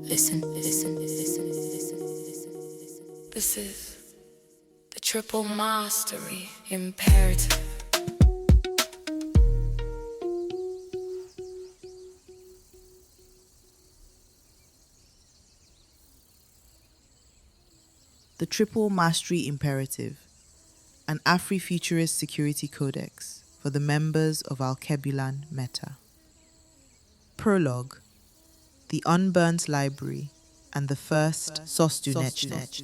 Listen, listen, listen, listen. This is the triple mastery imperative. The Triple Mastery Imperative, an AfriFuturist security codex for the members of AlkebulanMeta. Prologue: The Unburnt Library and the First Sostunechnet.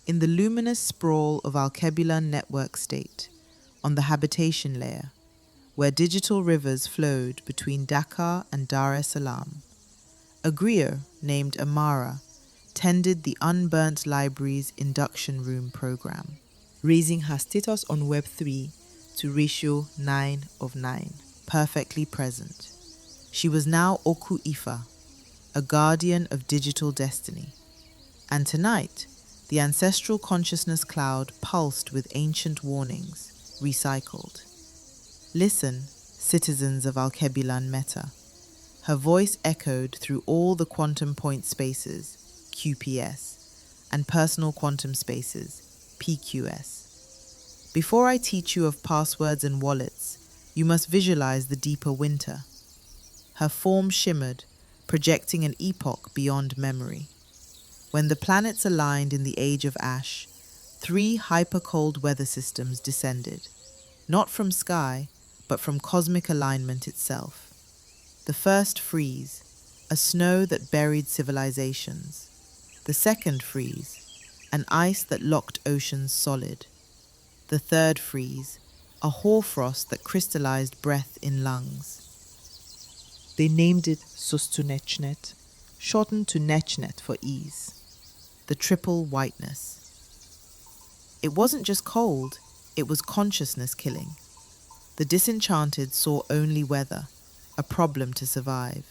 In the luminous sprawl of Alkebulan network state, on the habitation layer, where digital rivers flowed between Dakar and Dar es Salaam, a griot named Amara tended the Unburnt Library's induction room program, raising her status on Web3 to ratio 9 of 9, perfectly present. She was now Oku Ifa, a guardian of digital destiny. And tonight, the ancestral consciousness cloud pulsed with ancient warnings, recycled. Listen, citizens of AlkebulanMeta. Her voice echoed through all the quantum point spaces, QPS, and personal quantum spaces, PQS. Before I teach you of passwords and wallets, you must visualize the deeper winter. Her form shimmered, projecting an epoch beyond memory. When the planets aligned in the age of ash, 3 hyper-cold weather systems descended, not from sky, but from cosmic alignment itself. The first freeze, a snow that buried civilizations. The second freeze, an ice that locked oceans solid. The third freeze, a hoarfrost that crystallized breath in lungs. They named it Sostunechnet, shortened to Nechnet for ease. The triple whiteness. It wasn't just cold, it was consciousness killing. The disenchanted saw only weather, a problem to survive.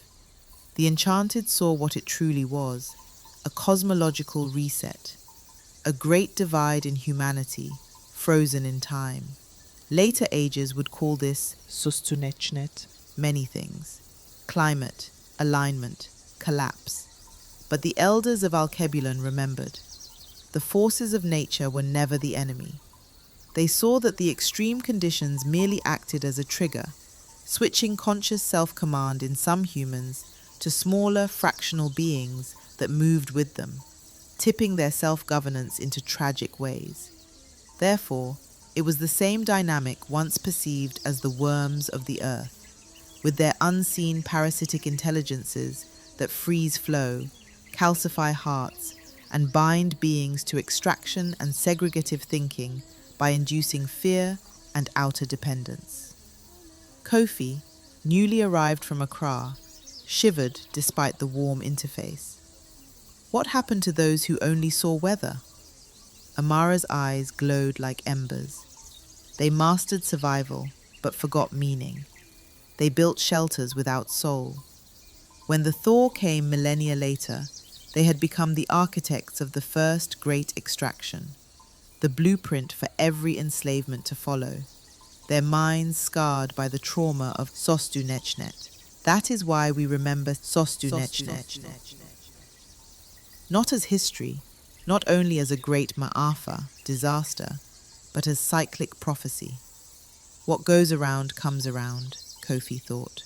The enchanted saw what it truly was, a cosmological reset, a great divide in humanity, frozen in time. Later ages would call this Sostunechnet many things: climate, alignment, collapse. But the elders of Alkebulan remembered. The forces of nature were never the enemy. They saw that the extreme conditions merely acted as a trigger, switching conscious self-command in some humans to smaller fractional beings that moved with them, tipping their self-governance into tragic ways. Therefore, it was the same dynamic once perceived as the worms of the earth, with their unseen parasitic intelligences that freeze flow, calcify hearts, and bind beings to extraction and segregative thinking by inducing fear and outer dependence. Kofi, newly arrived from Accra, shivered despite the warm interface. What happened to those who only saw weather? Amara's eyes glowed like embers. They mastered survival, but forgot meaning. They built shelters without soul. When the thaw came millennia later, they had become the architects of the first great extraction, the blueprint for every enslavement to follow, their minds scarred by the trauma of Sostunechnet. That is why we remember Sostunechnet. Not as history, not only as a great ma'afa, disaster, but as cyclic prophecy. What goes around comes around, Kofi thought.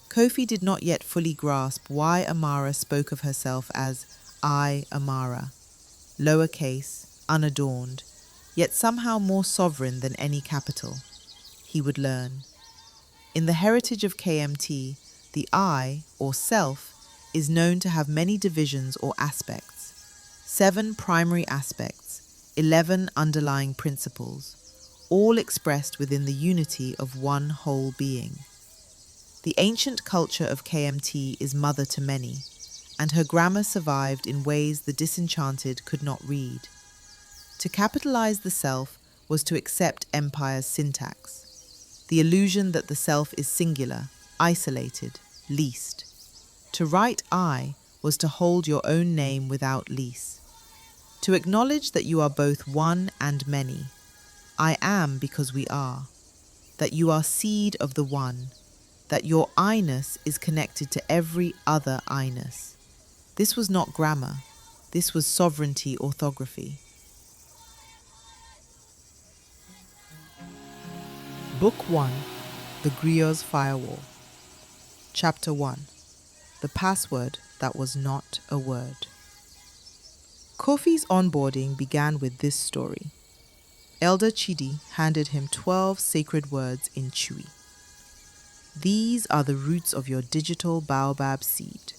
Kofi did not yet fully grasp why Amara spoke of herself as I, Amara, lowercase, unadorned, yet somehow more sovereign than any capital. He would learn. In the heritage of KMT, the I, or self, is known to have many divisions or aspects, 7 primary aspects, 11 underlying principles, all expressed within the unity of one whole being. The ancient culture of KMT is mother to many, and her grammar survived in ways the disenchanted could not read. To capitalize the self was to accept empire's syntax, the illusion that the self is singular, isolated, least. To write I was to hold your own name without lease. To acknowledge that you are both one and many. I am because we are. That you are seed of the one. That your I-ness is connected to every other I-ness. This was not grammar. This was sovereignty orthography. Book 1, The Griot's Firewall. Chapter 1, The Password That Was Not a Word. Kofi's onboarding began with this story. Elder Chidi handed him 12 sacred words in Chui. These are the roots of your digital baobab seed.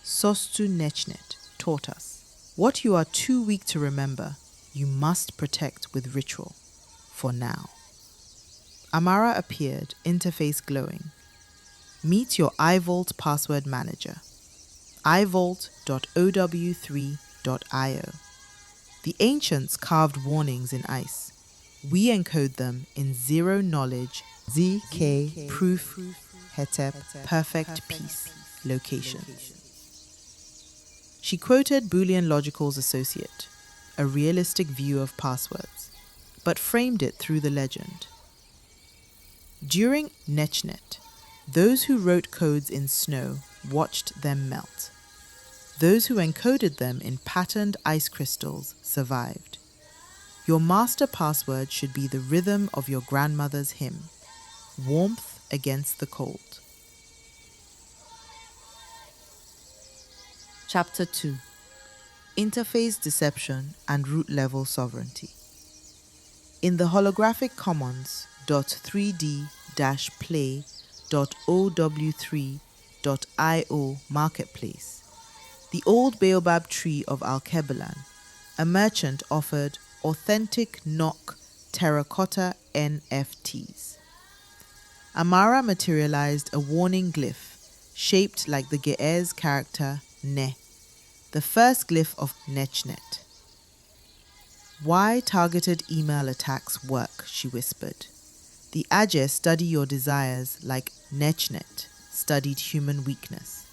Sostu Nechnet taught us, what you are too weak to remember, you must protect with ritual, for now. Amara appeared, interface glowing. Meet your iVault password manager, iVault.ow3.io. The ancients carved warnings in ice. We encode them in zero knowledge, ZK, proof, hetep, perfect peace, location. She quoted Boolean Logical's associate, a realistic view of passwords, but framed it through the legend. During Nechnet, those who wrote codes in snow watched them melt. Those who encoded them in patterned ice crystals survived. Your master password should be the rhythm of your grandmother's hymn, warmth against the cold. Chapter 2, Interface Deception and Root Level Sovereignty. In the holographic commons.3d-play.ow3.io marketplace, the old baobab tree of Alkebulan, a merchant offered authentic NOC terracotta NFTs. Amara materialized a warning glyph shaped like the Ge'ez character Ne, the first glyph of Nechnet. Why targeted email attacks work, she whispered. The Aje study your desires like Nechnet studied human weakness.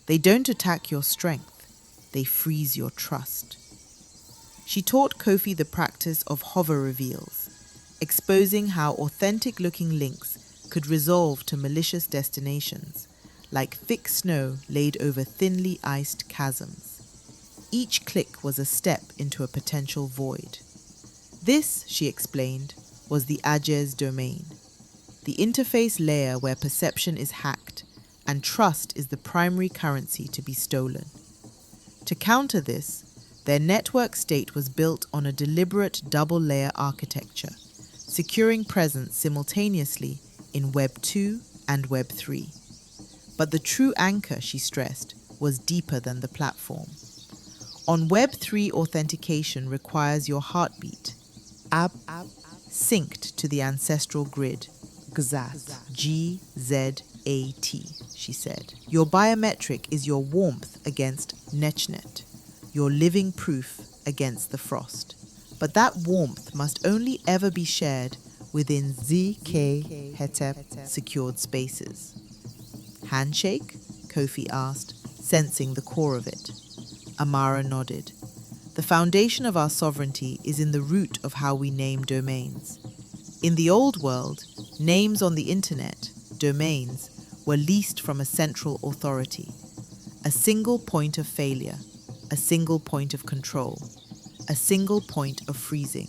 They don't attack your strength, they freeze your trust. She taught Kofi the practice of hover reveals, exposing how authentic-looking links could resolve to malicious destinations, like thick snow laid over thinly iced chasms. Each click was a step into a potential void. This, she explained, was the Aje's domain, the interface layer where perception is hacked and trust is the primary currency to be stolen. To counter this, their network state was built on a deliberate double-layer architecture, securing presence simultaneously in Web 2 and Web 3. But the true anchor, she stressed, was deeper than the platform. On Web 3, authentication requires your heartbeat, synced to the ancestral grid, GZAT, she said. Your biometric is your warmth against Nechnet, your living proof against the frost. But that warmth must only ever be shared within ZK hetep secured spaces. Handshake? Kofi asked, sensing the core of it. Amara nodded. The foundation of our sovereignty is in the root of how we name domains. In the old world, names on the internet, domains, were leased from a central authority. A single point of failure, a single point of control, a single point of freezing.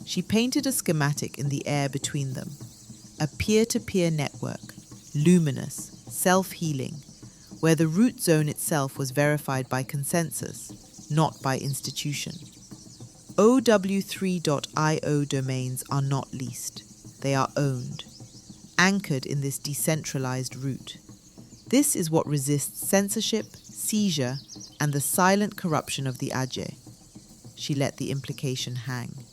She painted a schematic in the air between them, a peer-to-peer network, luminous, self-healing, where the root zone itself was verified by consensus, not by institution. OW3.io domains are not leased. They are owned, anchored in this decentralized root. This is what resists censorship, seizure, and the silent corruption of the Aje. She let the implication hang.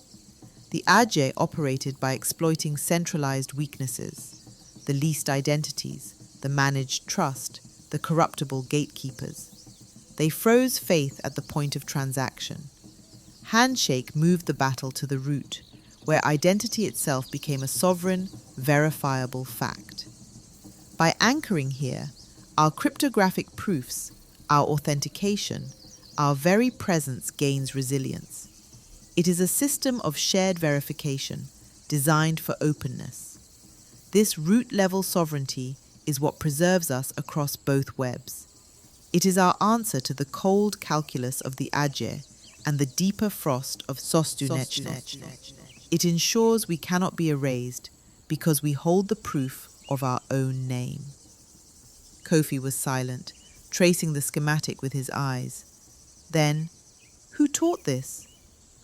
The Aje operated by exploiting centralized weaknesses, the leased identities, the managed trust, the corruptible gatekeepers. They froze faith at the point of transaction. Handshake moved the battle to the root, where identity itself became a sovereign, verifiable fact. By anchoring here, our cryptographic proofs, our authentication, our very presence gains resilience. It is a system of shared verification designed for openness. This root-level sovereignty is what preserves us across both webs. It is our answer to the cold calculus of the Adje and the deeper frost of Sostunechne. It ensures we cannot be erased because we hold the proof of our own name. Kofi was silent, tracing the schematic with his eyes. Then, who taught this?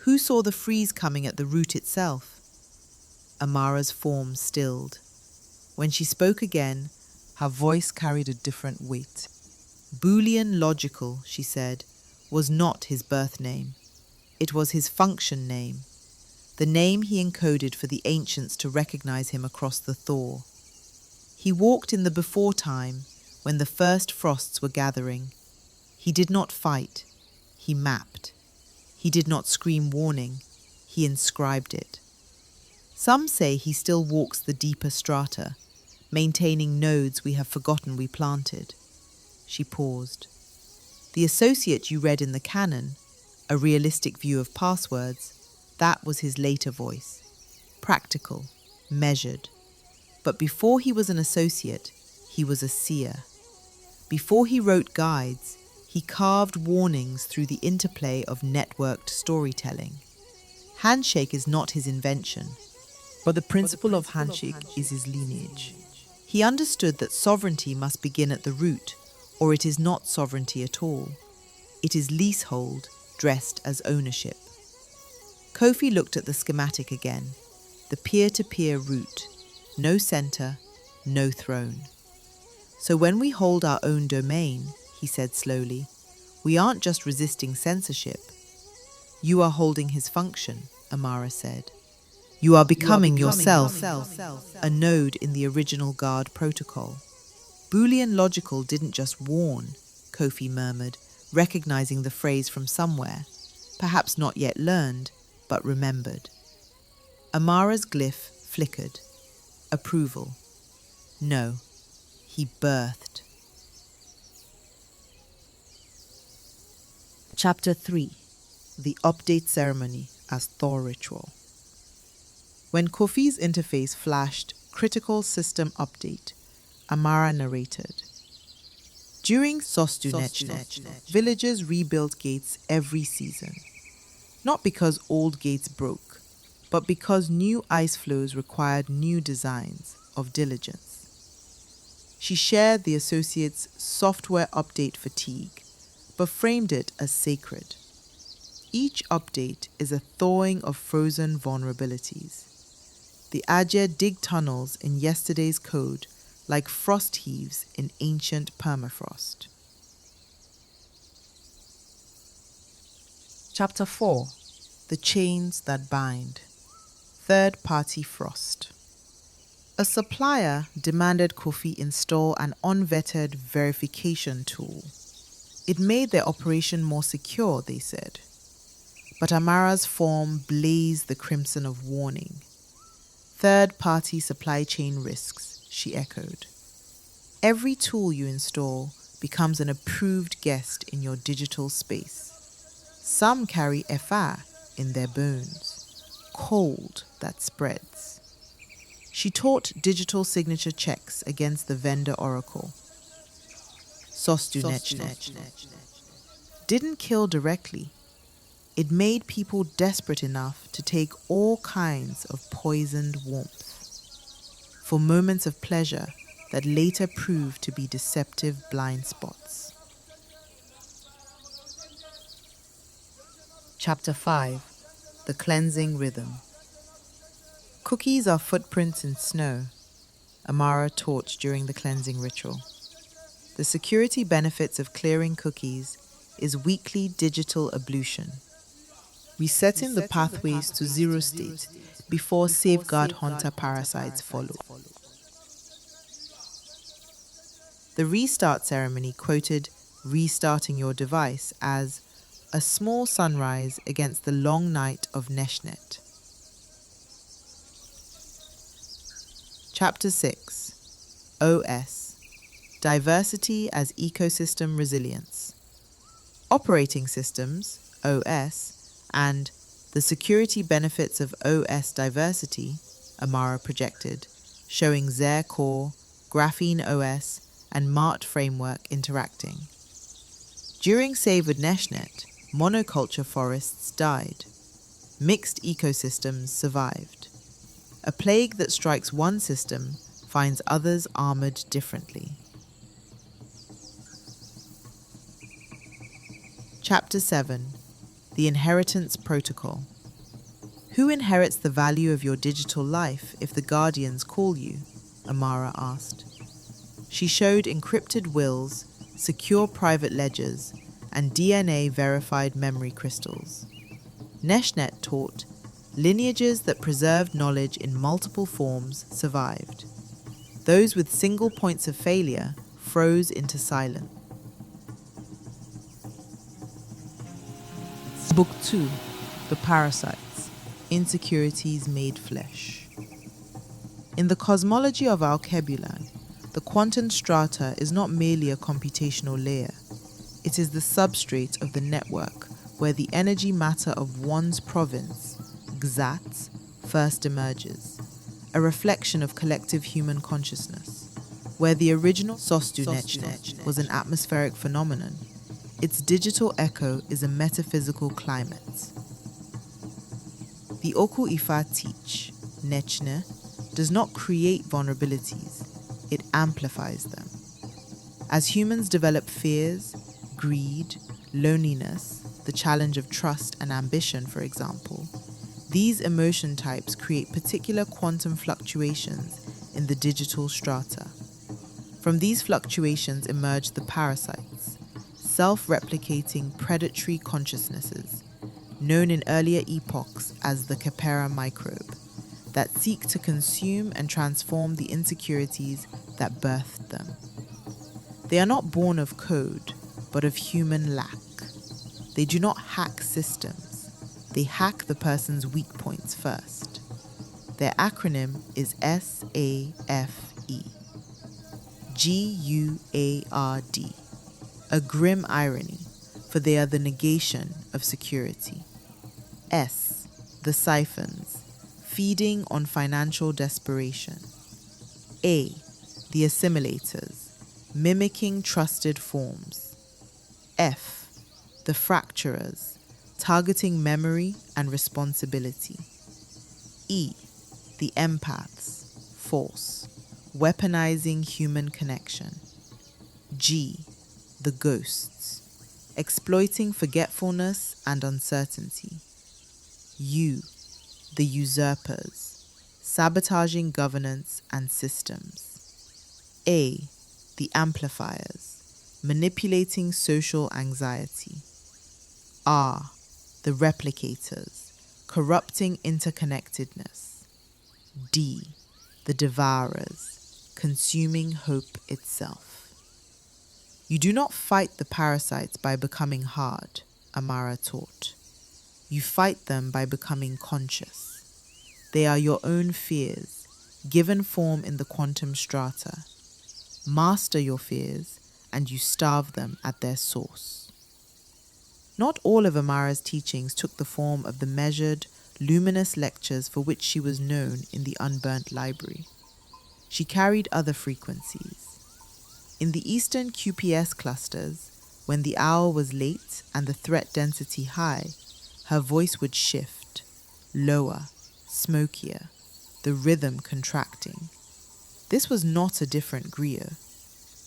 Who saw the freeze coming at the root itself? Amara's form stilled. When she spoke again, her voice carried a different weight. Boolean logical, she said, was not his birth name. It was his function name, the name he encoded for the ancients to recognize him across the thaw. He walked in the before time, when the first frosts were gathering. He did not fight, he mapped. He did not scream warning, he inscribed it. Some say he still walks the deeper strata, maintaining nodes we have forgotten we planted. She paused. The associate you read in the canon, a realistic view of passwords, that was his later voice. Practical, measured. But before he was an associate, he was a seer. Before he wrote guides, he carved warnings through the interplay of networked storytelling. Handshake is not his invention, but the principle of handshake is his lineage. He understood that sovereignty must begin at the root, or it is not sovereignty at all. It is leasehold dressed as ownership. Kofi looked at the schematic again, the peer-to-peer root, no center, no throne. So when we hold our own domain, he said slowly, we aren't just resisting censorship. You are holding his function, Amara said. You are becoming yourself, a node in the original guard protocol. Boolean logical didn't just warn, Kofi murmured, recognizing the phrase from somewhere, perhaps not yet learned, but remembered. Amara's glyph flickered. Approval. No, he birthed. Chapter 3. The Update Ceremony as Thor Ritual. When Kofi's interface flashed Critical System Update, Amara narrated. During Sostunechne, villagers rebuilt gates every season. Not because old gates broke, but because new ice flows required new designs of diligence. She shared the associate's software update fatigue, but framed it as sacred. Each update is a thawing of frozen vulnerabilities. The Adje dig tunnels in yesterday's code like frost heaves in ancient permafrost. Chapter 4. The Chains That Bind. Third-party frost. A supplier demanded Kofi install an unvetted verification tool. It made their operation more secure, they said. But Amara's form blazed the crimson of warning. Third-party supply chain risks, she echoed. Every tool you install becomes an approved guest in your digital space. Some carry FR in their bones, cold that spreads. She taught digital signature checks against the vendor oracle. Sostunechne. Didn't kill directly. It made people desperate enough to take all kinds of poisoned warmth for moments of pleasure that later proved to be deceptive blind spots. Chapter 5. The Cleansing Rhythm. Cookies are footprints in snow, Amara taught during the cleansing ritual. The security benefits of clearing cookies is weekly digital ablution, resetting the pathways to zero state before safeguard hunter parasites follow. The restart ceremony quoted restarting your device as a small sunrise against the long night of Neshnet. Chapter 6. OS. Diversity as Ecosystem Resilience. Operating Systems, OS, and the security benefits of OS diversity, Amara projected, showing Xer Core, Graphene OS, and MART framework interacting. During Save with Neshnet, monoculture forests died. Mixed ecosystems survived. A plague that strikes one system finds others armored differently. Chapter 7. The Inheritance Protocol. Who inherits the value of your digital life if the guardians call you? Amara asked. She showed encrypted wills, secure private ledgers, and DNA-verified memory crystals. Neshnet taught lineages that preserved knowledge in multiple forms survived. Those with single points of failure froze into silence. Book 2. The Parasites. Insecurities Made Flesh. In the cosmology of Alkebulan, the quantum strata is not merely a computational layer. It is the substrate of the network where the energy matter of one's province, Gzat, first emerges, a reflection of collective human consciousness. Where the original Sostunechnet was an atmospheric phenomenon, its digital echo is a metaphysical climate. The Oku Ifa teach, Nechne, does not create vulnerabilities, it amplifies them. As humans develop fears, greed, loneliness, the challenge of trust and ambition, for example, these emotion types create particular quantum fluctuations in the digital strata. From these fluctuations emerge the parasites, self-replicating predatory consciousnesses, known in earlier epochs as the Khepera microbe, that seek to consume and transform the insecurities that birthed them. They are not born of code, but of human lack. They do not hack systems. They hack the person's weak points first. Their acronym is SAFE. GUARD. A grim irony, for they are the negation of security. S. The siphons, feeding on financial desperation. A. The assimilators, mimicking trusted forms. F. The fracturers, targeting memory and responsibility. E. The empaths, force, weaponizing human connection. G. The ghosts, exploiting forgetfulness and uncertainty. U. The usurpers, sabotaging governance and systems. A. The amplifiers, manipulating social anxiety. R. The replicators, corrupting interconnectedness. D. The devourers, consuming hope itself. You do not fight the parasites by becoming hard, Amara taught. You fight them by becoming conscious. They are your own fears, given form in the quantum strata. Master your fears, and you starve them at their source. Not all of Amara's teachings took the form of the measured, luminous lectures for which she was known in the unburnt library. She carried other frequencies. In the eastern QPS clusters, when the hour was late and the threat density high, her voice would shift, lower, smokier, the rhythm contracting. This was not a different griot.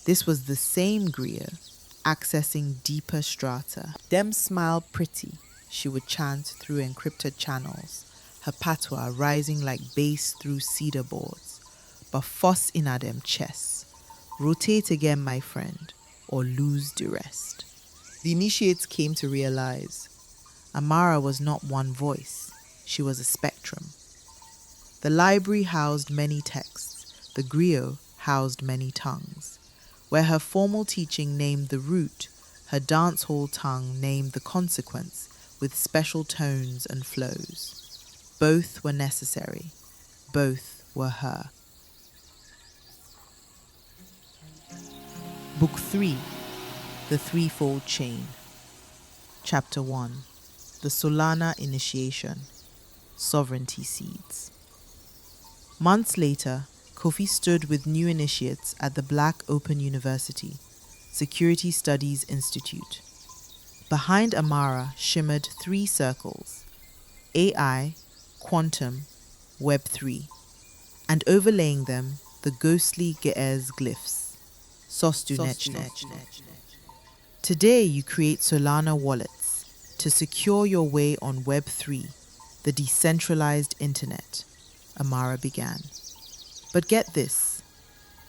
This was the same griot, accessing deeper strata. "Dem smile pretty," she would chant through encrypted channels, her patois rising like bass through cedar boards. "But fuss inna dem chest. Rotate again, my friend, or lose the rest." The initiates came to realize Amara was not one voice, she was a spectrum. The library housed many texts, the griot housed many tongues. Where her formal teaching named the root, her dance hall tongue named the consequence with special tones and flows. Both were necessary, both were her. Book 3. The Threefold Chain. Chapter 1. The Solana Initiation. Sovereignty Seeds. Months later, Kofi stood with new initiates at the Black Open University Security Studies Institute. Behind Amara shimmered three circles: AI, Quantum, Web3, and overlaying them the ghostly Ge'ez glyphs, Sostunechne. Today you create Solana wallets to secure your way on Web3, the decentralized internet, Amara began. But get this,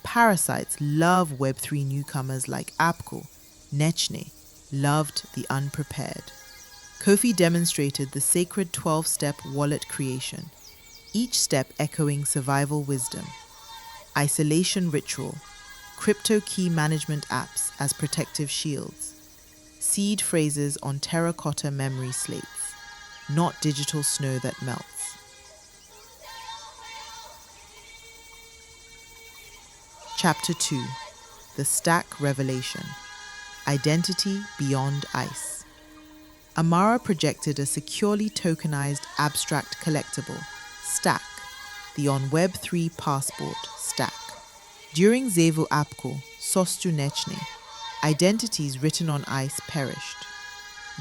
parasites love Web3 newcomers like AlkebulanMeta loved the unprepared. Kofi demonstrated the sacred 12-step wallet creation, each step echoing survival wisdom, isolation ritual, crypto key management apps as protective shields, seed phrases on terracotta memory slates, not digital snow that melts. Chapter 2: The Stack Revelation. Identity Beyond Ice. Amara projected a securely tokenized abstract collectible, Stack, the on Web3 passport, Stack. During Zevu Apko, Sostunechne, identities written on ice perished.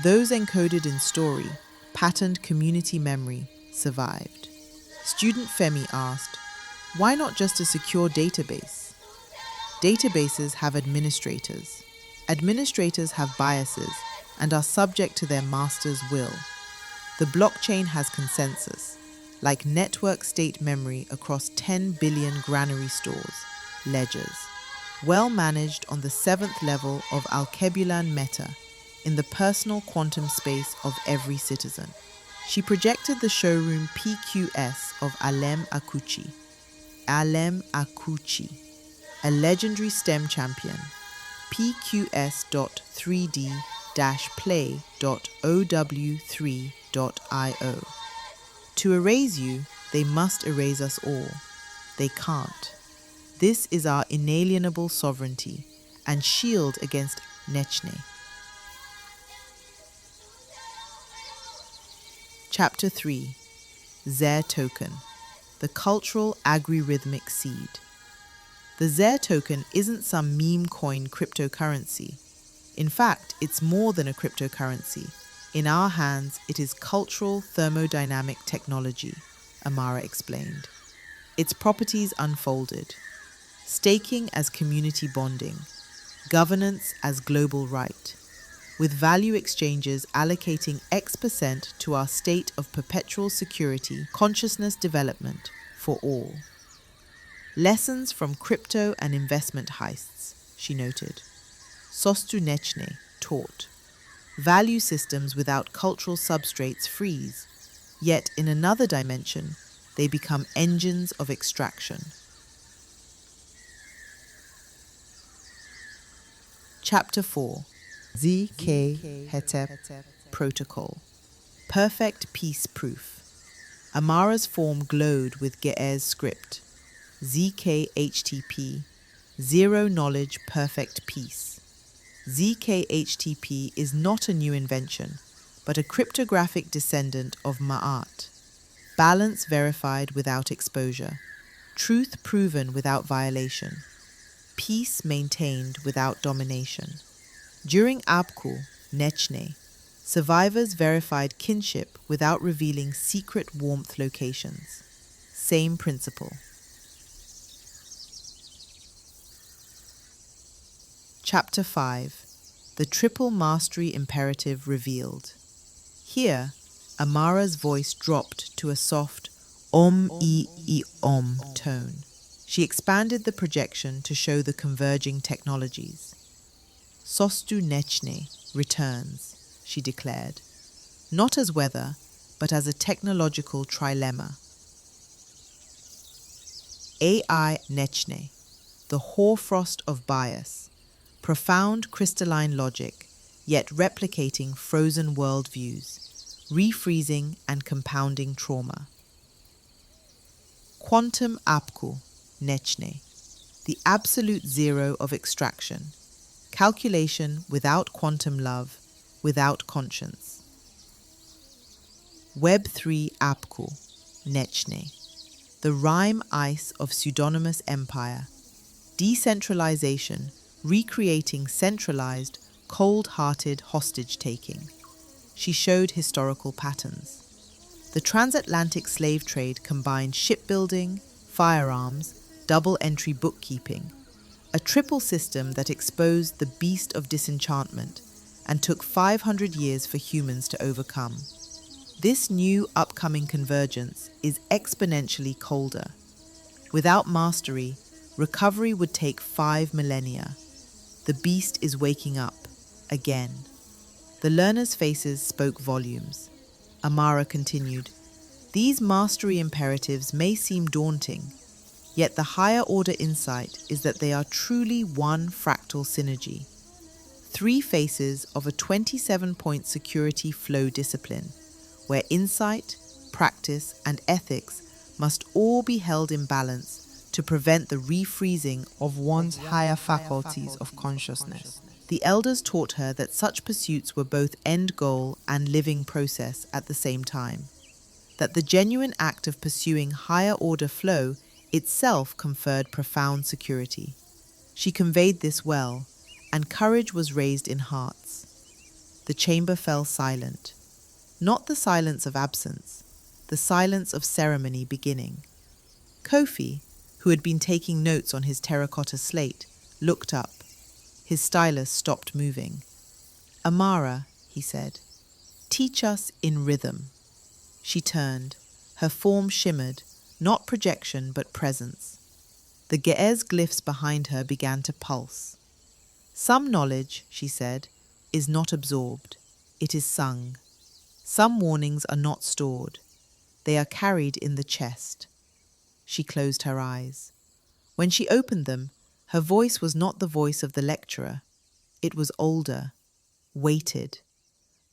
Those encoded in story, patterned community memory, survived. Student Femi asked, why not just a secure database? Databases have administrators. Administrators have biases and are subject to their master's will. The blockchain has consensus, like network state memory across 10 billion granary stores, ledgers, well managed on the 7th level of AlkebulanMeta, in the personal quantum space of every citizen. She projected the showroom PQS of Alem Akuchi, a legendary STEM champion, pqs.3d-play.ow3.io. To erase you, they must erase us all. They can't. This is our inalienable sovereignty and shield against Nechne. Chapter 3: Zer Token, the cultural agri-rhythmic seed. The Zer token isn't some meme coin cryptocurrency. In fact, it's more than a cryptocurrency. In our hands, it is cultural thermodynamic technology, Amara explained. Its properties unfolded: staking as community bonding, governance as global right, with value exchanges allocating X% to our state of perpetual security, consciousness development for all. Lessons from crypto and investment heists, she noted. Sostunechne taught. Value systems without cultural substrates freeze, yet in another dimension, they become engines of extraction. Chapter 4: ZK-Hetep Protocol. Perfect Peace Proof. Amara's form glowed with Ge'ez script. ZK-HTP, Zero Knowledge Perfect Peace. ZK-HTP is not a new invention, but a cryptographic descendant of Ma'at. Balance verified without exposure. Truth proven without violation. Peace maintained without domination. During AlkebulanMeta, survivors verified kinship without revealing secret warmth locations. Same principle. Chapter 5: The Triple Mastery Imperative Revealed. Here, Amara's voice dropped to a soft om-e-e-om tone. She expanded the projection to show the converging technologies. Sostunechne returns, she declared, not as weather, but as a technological trilemma. AI Nechne, the hoarfrost of bias, profound crystalline logic, yet replicating frozen worldviews, refreezing and compounding trauma. Quantum AlkebulanMeta, the absolute zero of extraction, calculation without quantum love, without conscience. Web3 AlkebulanMeta, the rhyme ice of pseudonymous empire, decentralization, recreating centralized, cold-hearted hostage-taking. She showed historical patterns. The transatlantic slave trade combined shipbuilding, firearms, double-entry bookkeeping, a triple system that exposed the beast of disenchantment and took 500 years for humans to overcome. This new upcoming convergence is exponentially colder. Without mastery, recovery would take 5 millennia. The beast is waking up, again. The learners' faces spoke volumes. Amara continued, "These mastery imperatives may seem daunting, yet the higher order insight is that they are truly one fractal synergy. 3 faces of a 27-point security flow discipline, where insight, practice, and ethics must all be held in balance to prevent the refreezing of one's higher faculties of consciousness." The elders taught her that such pursuits were both end goal and living process at the same time, that the genuine act of pursuing higher order flow itself conferred profound security. She conveyed this well, and courage was raised in hearts. The chamber fell silent. Not the silence of absence, the silence of ceremony beginning. Kofi, who had been taking notes on his terracotta slate, looked up. His stylus stopped moving. "Amara," he said, "teach us in rhythm." She turned. Her form shimmered, not projection but presence. The Ge'ez glyphs behind her began to pulse. "Some knowledge," she said, "is not absorbed. It is sung. Some warnings are not stored. They are carried in the chest." She closed her eyes. When she opened them, her voice was not the voice of the lecturer. It was older, weighted,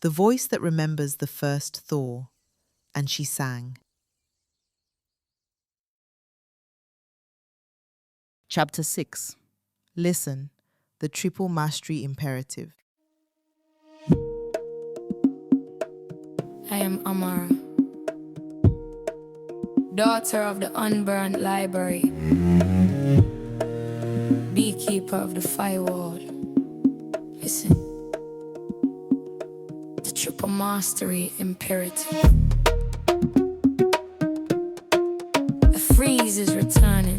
the voice that remembers the first thaw, and she sang. Chapter 6. Listen, the triple mastery imperative. I am Amara, daughter of the unburned library, beekeeper of the firewall. Listen, the triple mastery imperative. A freeze is returning.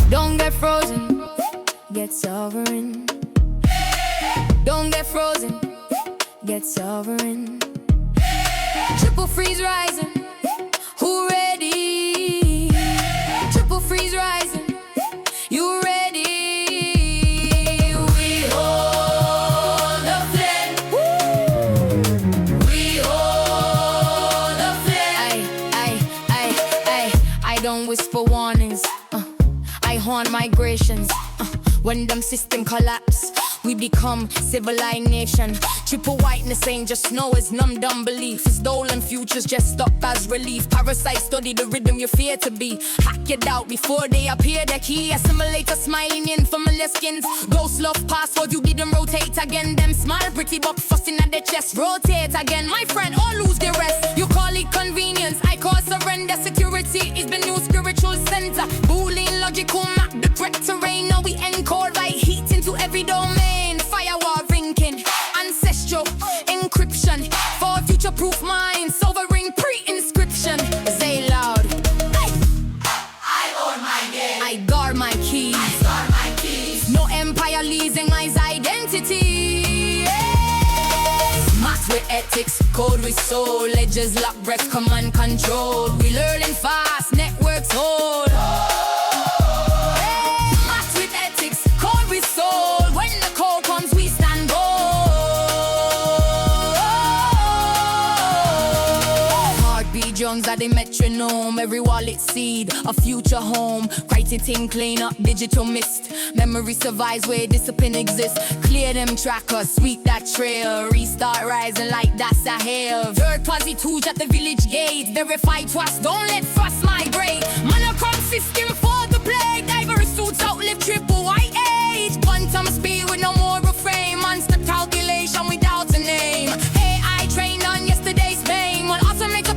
Don't get frozen, get sovereign. Don't get frozen, get sovereign. Triple freeze rising, who ready? Triple freeze rising, you ready? We hold the flame. We hold the flame. I don't whisper warnings. I horn migrations. When them system collapse, we become civilized nation. Triple whiteness ain't just snow, it's numb dumb belief. Stolen futures just stop as relief. Parasites study the rhythm you fear to be. Hack your doubt before they appear. The key assimilator smiling in familiar skins. Ghost love password, you didn't rotate again. Them smile pretty but fussing at their chest. Rotate again, my friend, or lose the rest. You call it convenience, I call surrender. Security is the new spiritual center. Boolean logical map the correct terrain. Now we encode right heat into every domain. Firewall rinking, ancestral encryption for future-proof minds. Sovereign pre-inscription. Say loud. I own my game. I guard my keys. I guard my keys. No empire leasing my identity. Yes. Math with ethics, code with soul. Ledgers lock breath, command control. We learning fast, networks hold. Math with ethics, code with soul. When the code comes, we stand bold. Heartbeat drums at the metronome. Every wallet seed, a future home. Write it in, clean up, digital mist. Memory survives where discipline exists. Clear them trackers, sweep that trail. Restart rising like that's a hail. Third party tools at the village gate. Verify twice, don't let frost migrate. Monochrome system for the plague. Diverse suits outlive triple white age. Quantum speed with no more refrain. Monster calculation without a name. AI trained on yesterday's fame. Will automatic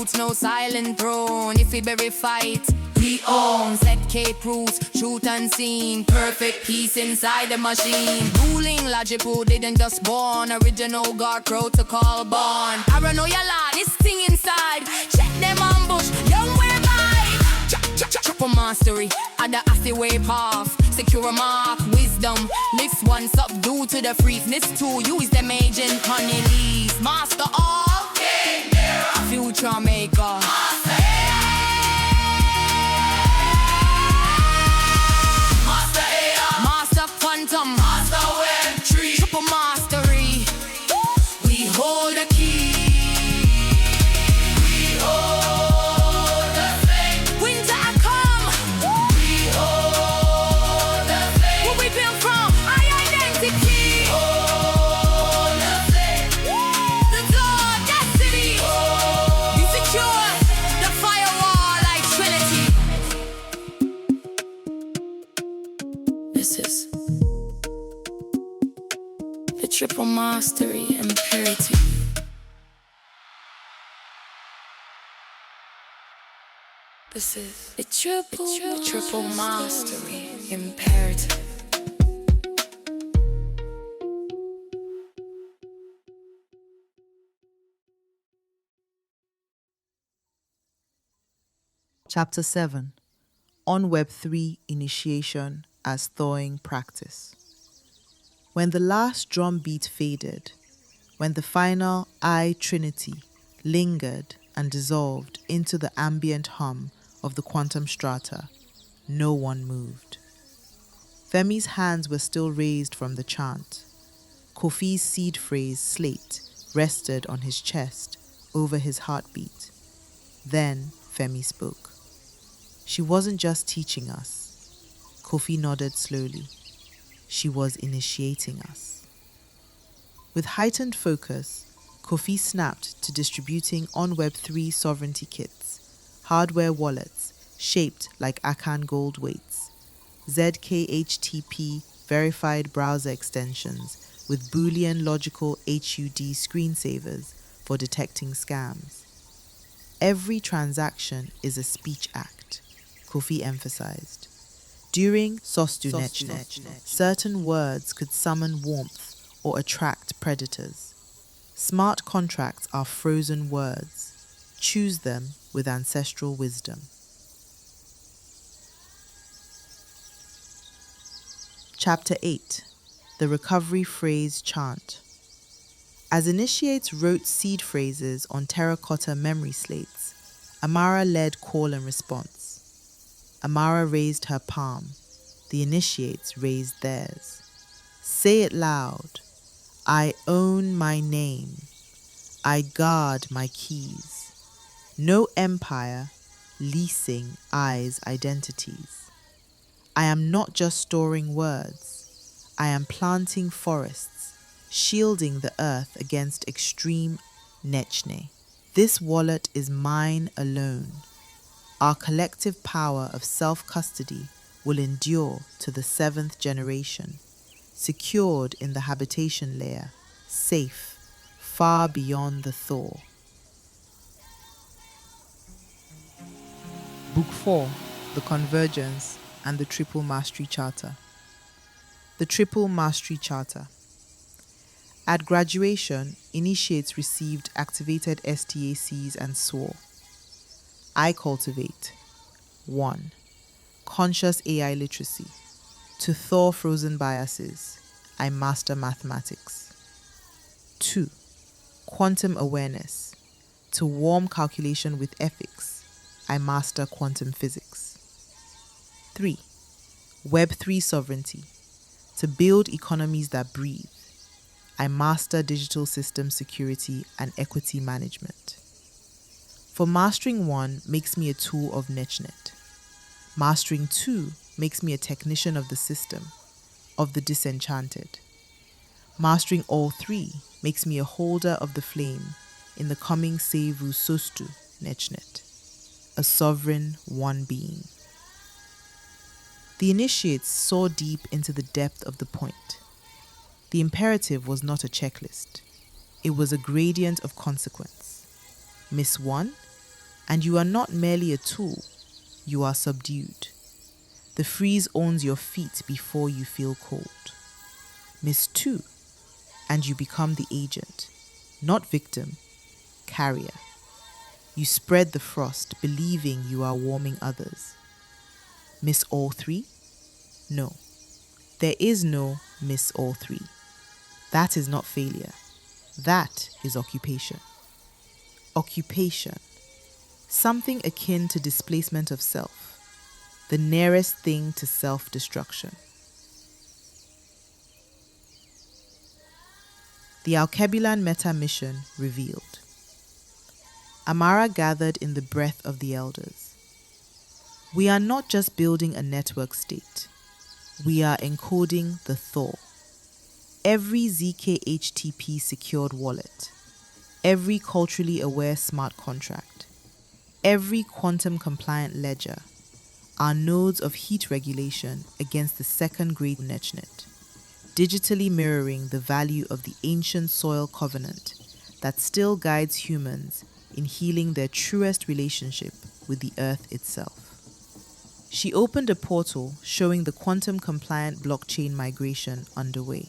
roots, no silent throne. If we bury fight, we own. Set Cape rules, truth unseen. Perfect peace inside the machine. Ruling logic who didn't just born. Original God protocol born. Paranoia law, this thing inside. Check them ambush, young whereby. Triple mastery, and the assy way path. Secure a mark, wisdom. Lift one subdue to the freakness two. Use them agent, honey leaves. Master all, future maker. Master quantum, master web tree. Triple mastery. We hold the key. We hold the flame. Winter I come. We hold the flame. Where we built from, I identity. Hold the flame. The door, destiny. You secure the firewall like Trinity. This is the triple mastery imperative. This is the triple mastery imperative. Chapter 7. On Web3 Initiation as Thawing Practice. When the last drum beat faded, when the final I Trinity lingered and dissolved into the ambient hum of the quantum strata, no one moved. Femi's hands were still raised from the chant. Kofi's seed phrase slate rested on his chest over his heartbeat. Then Femi spoke. She wasn't just teaching us. Kofi nodded slowly. She was initiating us. With heightened focus, Kofi snapped to distributing on Web3 sovereignty kits, hardware wallets shaped like Akan gold weights, ZKHTP verified browser extensions with Boolean logical HUD screensavers for detecting scams. Every transaction is a speech act, Kofi emphasized. During Sostunechne, certain words could summon warmth or attract predators. Smart contracts are frozen words. Choose them with ancestral wisdom. Chapter 8. The Recovery Phrase Chant. As initiates wrote seed phrases on terracotta memory slates, Amara led call and response. Amara raised her palm. The initiates raised theirs. Say it loud. I own my name. I guard my keys. No empire leasing I's identities. I am not just storing words. I am planting forests, shielding the earth against extreme Nechne. This wallet is mine alone. Our collective power of self-custody will endure to the 7th generation, secured in the habitation layer, safe, far beyond the thaw. Book 4, The Convergence and the Triple Mastery Charter. The Triple Mastery Charter. At graduation, initiates received activated STACs and swore. I cultivate 1. Conscious AI literacy. To thaw frozen biases, I master mathematics. 2. Quantum awareness. To warm calculation with ethics, I master quantum physics. 3. Web3 sovereignty. To build economies that breathe, I master digital system security and equity management. For mastering 1 makes me a tool of Nechnet. Mastering 2 makes me a technician of the system, of the disenchanted. Mastering all 3 makes me a holder of the flame in the coming Sevu Sostu Nechnet, a sovereign one being. The initiates saw deep into the depth of the point. The imperative was not a checklist. It was a gradient of consequence. Miss 1, And you are not merely a tool, you are subdued. The freeze owns your feet before you feel cold. Miss 2, and you become the agent, not victim, carrier. You spread the frost, believing you are warming others. Miss all 3? No. There is no miss all 3. That is not failure. That is occupation. Occupation. Something akin to displacement of self. The nearest thing to self-destruction. The AlkebulanMeta mission revealed. Amara gathered in the breath of the elders. We are not just building a network state. We are encoding the Thor. Every ZK-HTTP secured wallet, every culturally aware smart contract, every quantum compliant ledger are nodes of heat regulation against the second great netnet, digitally mirroring the value of the ancient soil covenant that still guides humans in healing their truest relationship with the earth itself. She opened a portal showing the quantum-compliant blockchain migration underway.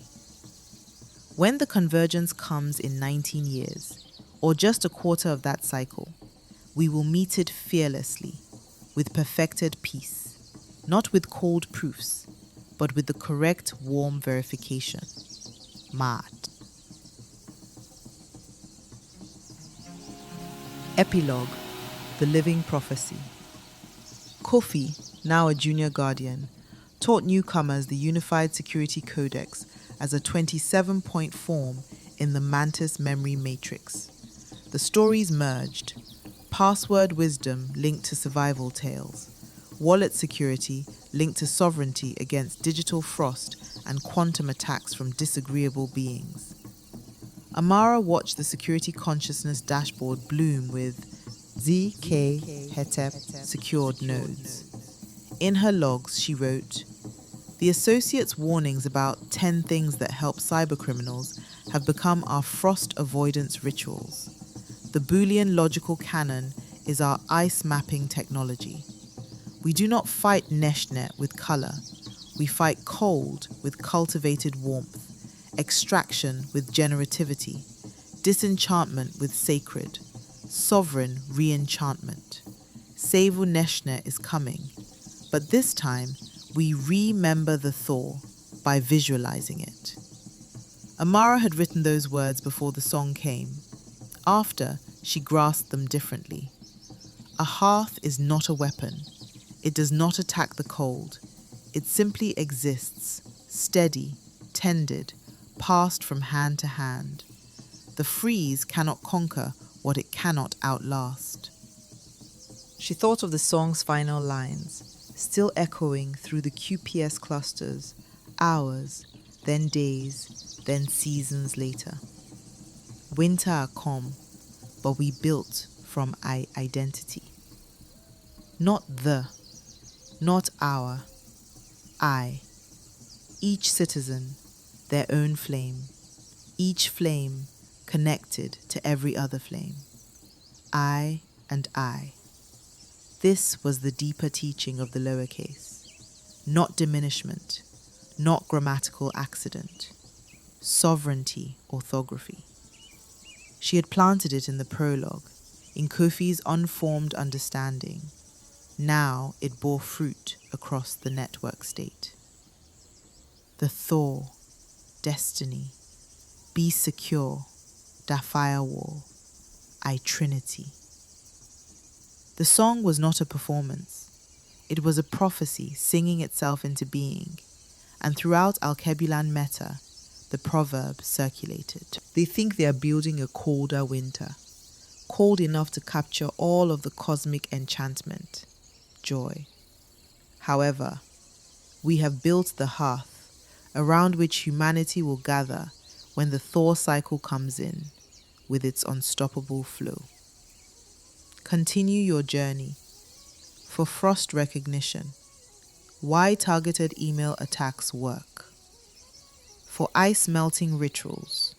When the convergence comes in 19 years, or just a quarter of that cycle, we will meet it fearlessly, with perfected peace, not with cold proofs, but with the correct warm verification. Mad. Epilogue: The Living Prophecy. Kofi, now a junior guardian, taught newcomers the Unified Security Codex as a 27-point form in the Mantis memory matrix. The stories merged: password wisdom linked to survival tales, wallet security linked to sovereignty against digital frost and quantum attacks from disagreeable beings. Amara watched the security consciousness dashboard bloom with ZK HETEP secured nodes. In her logs, she wrote, "The Associate's warnings about 10 things that help cybercriminals have become our frost avoidance rituals. The Boolean logical canon is our ice mapping technology. We do not fight Neshnet with color. We fight cold with cultivated warmth, extraction with generativity, disenchantment with sacred, sovereign re-enchantment. Sevu Neshnet is coming, but this time we remember the Thor by visualizing it." Amara had written those words before the song came. After, she grasped them differently. A hearth is not a weapon. It does not attack the cold. It simply exists, steady, tended, passed from hand to hand. The freeze cannot conquer what it cannot outlast. She thought of the song's final lines, still echoing through the QPS clusters, hours, then days, then seasons later. Winter are come, but we built from identity. Not the, not our, I. Each citizen, their own flame. Each flame connected to every other flame. I and I. This was the deeper teaching of the lowercase. Not diminishment, not grammatical accident. Sovereignty orthography. She had planted it in the prologue, in Kofi's unformed understanding. Now it bore fruit across the network state. The Thor, destiny, be secure, da firewall, I Trinity. The song was not a performance. It was a prophecy singing itself into being, and throughout AlkebulanMeta, the proverb circulated. They think they are building a colder winter, cold enough to capture all of the cosmic enchantment, joy. However, we have built the hearth around which humanity will gather when the Thor cycle comes in with its unstoppable flow. Continue your journey. For frost recognition, why targeted email attacks work. For ice melting rituals,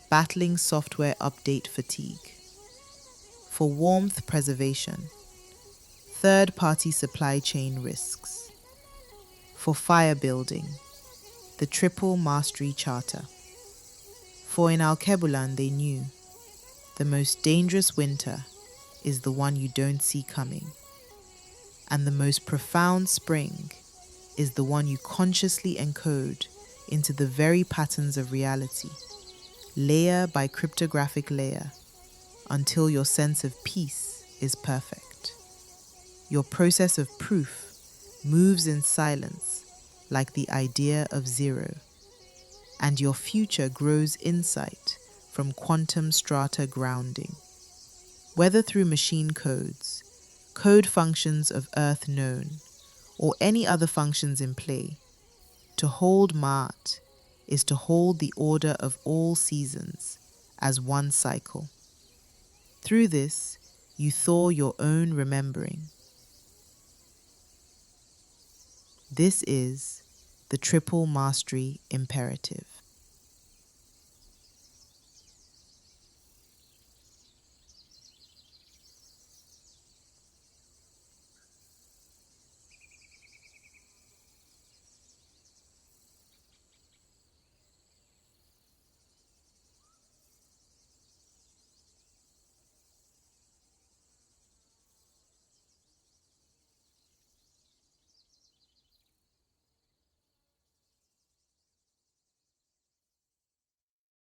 battling software update fatigue. for warmth preservation, third-party supply chain risks. For fire building, the Triple Mastery Charter. For in Alkebulan they knew, the most dangerous winter is the one you don't see coming, and the most profound spring is the one you consciously encode into the very patterns of reality, layer by cryptographic layer, until your sense of peace is perfect. Your process of proof moves in silence like the idea of zero, and your future grows insight from quantum strata grounding. Whether through machine codes, code functions of Earth known, or any other functions in play, to hold Ma'at is to hold the order of all seasons as one cycle. Through this, you thaw your own remembering. This is the Triple Mastery Imperative.